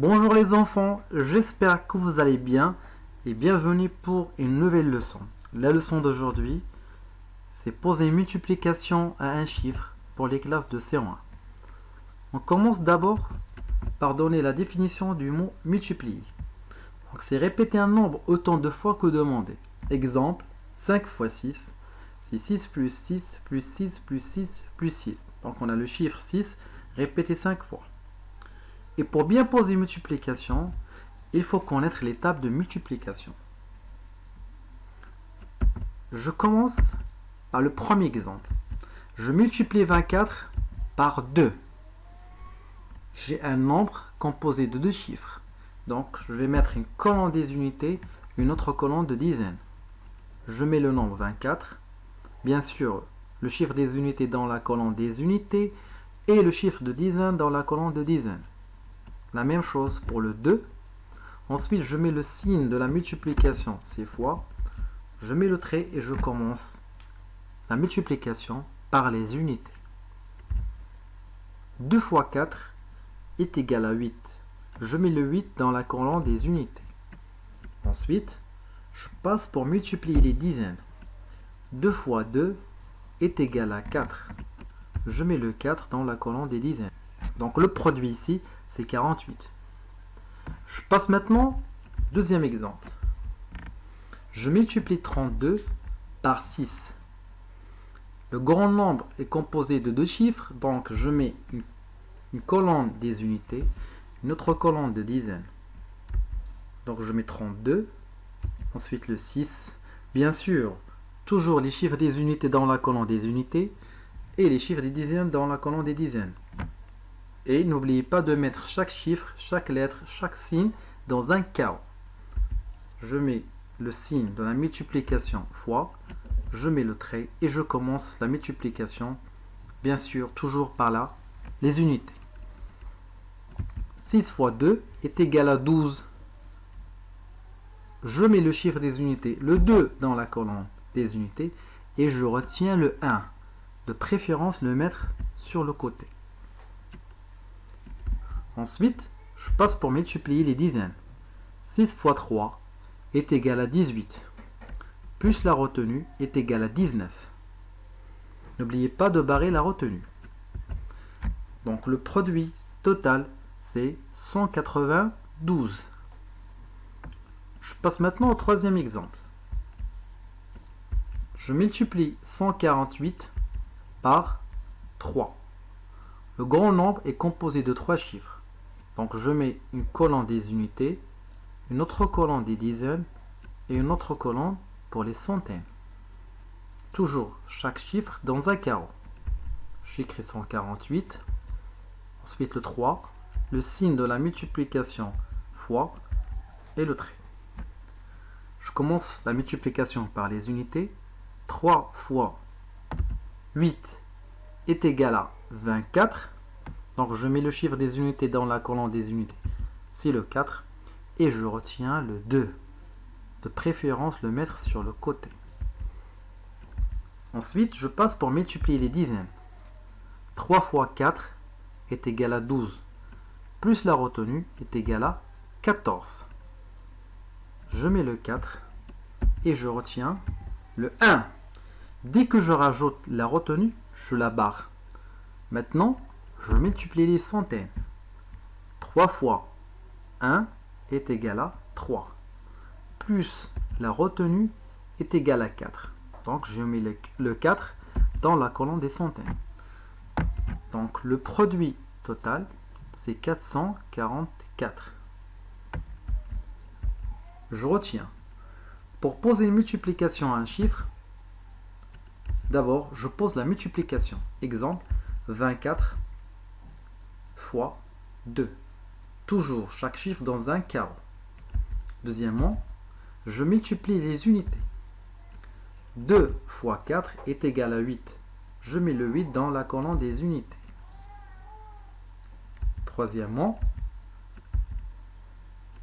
Bonjour les enfants, j'espère que vous allez bien et bienvenue pour une nouvelle leçon. La leçon d'aujourd'hui, c'est poser une multiplication à un chiffre pour les classes de C1. On commence d'abord par donner la définition du mot multiplier. Donc c'est répéter un nombre autant de fois que demandé. Exemple, 5 fois 6, c'est 6 plus 6 plus 6 plus 6 plus 6. Donc on a le chiffre 6 répété 5 fois. Et pour bien poser une multiplication, il faut connaître l'étape de multiplication. Je commence par le premier exemple. Je multiplie 24 par 2. J'ai un nombre composé de deux chiffres. Donc, je vais mettre une colonne des unités, une autre colonne de dizaines. Je mets le nombre 24. Bien sûr, le chiffre des unités dans la colonne des unités et le chiffre de dizaines dans la colonne de dizaines. La même chose pour le 2. Ensuite, je mets le signe de la multiplication, c'est fois. Je mets le trait et je commence la multiplication par les unités. 2 fois 4 est égal à 8. Je mets le 8 dans la colonne des unités. Ensuite, je passe pour multiplier les dizaines. 2 fois 2 est égal à 4. Je mets le 4 dans la colonne des dizaines. Donc le produit ici, c'est 48. Je passe maintenant au deuxième exemple. Je multiplie 32 par 6. Le grand nombre est composé de deux chiffres, donc je mets une colonne des unités, une autre colonne de dizaines. Donc je mets 32, ensuite le 6. Bien sûr, toujours les chiffres des unités dans la colonne des unités et les chiffres des dizaines dans la colonne des dizaines. Et n'oubliez pas de mettre chaque chiffre, chaque lettre, chaque signe dans un carreau. Je mets le signe de la multiplication fois, je mets le trait et je commence la multiplication, bien sûr, toujours par là, les unités. 6 fois 2 est égal à 12. Je mets le chiffre des unités, le 2 dans la colonne des unités et je retiens le 1. De préférence, le mettre sur le côté. Ensuite, je passe pour multiplier les dizaines. 6 fois 3 est égal à 18. Plus la retenue est égale à 19. N'oubliez pas de barrer la retenue. Donc le produit total, c'est 192. Je passe maintenant au troisième exemple. Je multiplie 148 par 3. Le grand nombre est composé de trois chiffres. Donc je mets une colonne des unités, une autre colonne des dizaines et une autre colonne pour les centaines. Toujours chaque chiffre dans un carreau. J'écris 148, ensuite le 3, le signe de la multiplication fois et le trait. Je commence la multiplication par les unités. 3 fois 8 est égal à 24. Donc je mets le chiffre des unités dans la colonne des unités, c'est le 4. Et je retiens le 2. De préférence, le mettre sur le côté. Ensuite, je passe pour multiplier les dizaines. 3 fois 4 est égal à 12. Plus la retenue est égal à 14. Je mets le 4 et je retiens le 1. Dès que je rajoute la retenue, je la barre. Maintenant, je multiplie les centaines. 3 fois 1 est égal à 3. Plus la retenue est égale à 4. Donc je mets le 4 dans la colonne des centaines. Donc le produit total, c'est 444. Je retiens. Pour poser une multiplication à un chiffre, d'abord je pose la multiplication. Exemple, 24 fois 2. Toujours chaque chiffre dans un carreau. Deuxièmement, je multiplie les unités. 2 fois 4 est égal à 8. Je mets le 8 dans la colonne des unités. Troisièmement,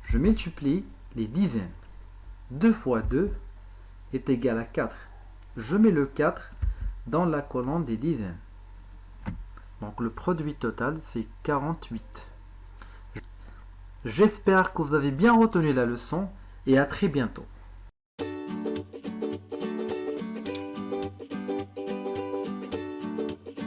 je multiplie les dizaines. 2 fois 2 est égal à 4. Je mets le 4 dans la colonne des dizaines. Donc le produit total, c'est 48. J'espère que vous avez bien retenu la leçon et à très bientôt.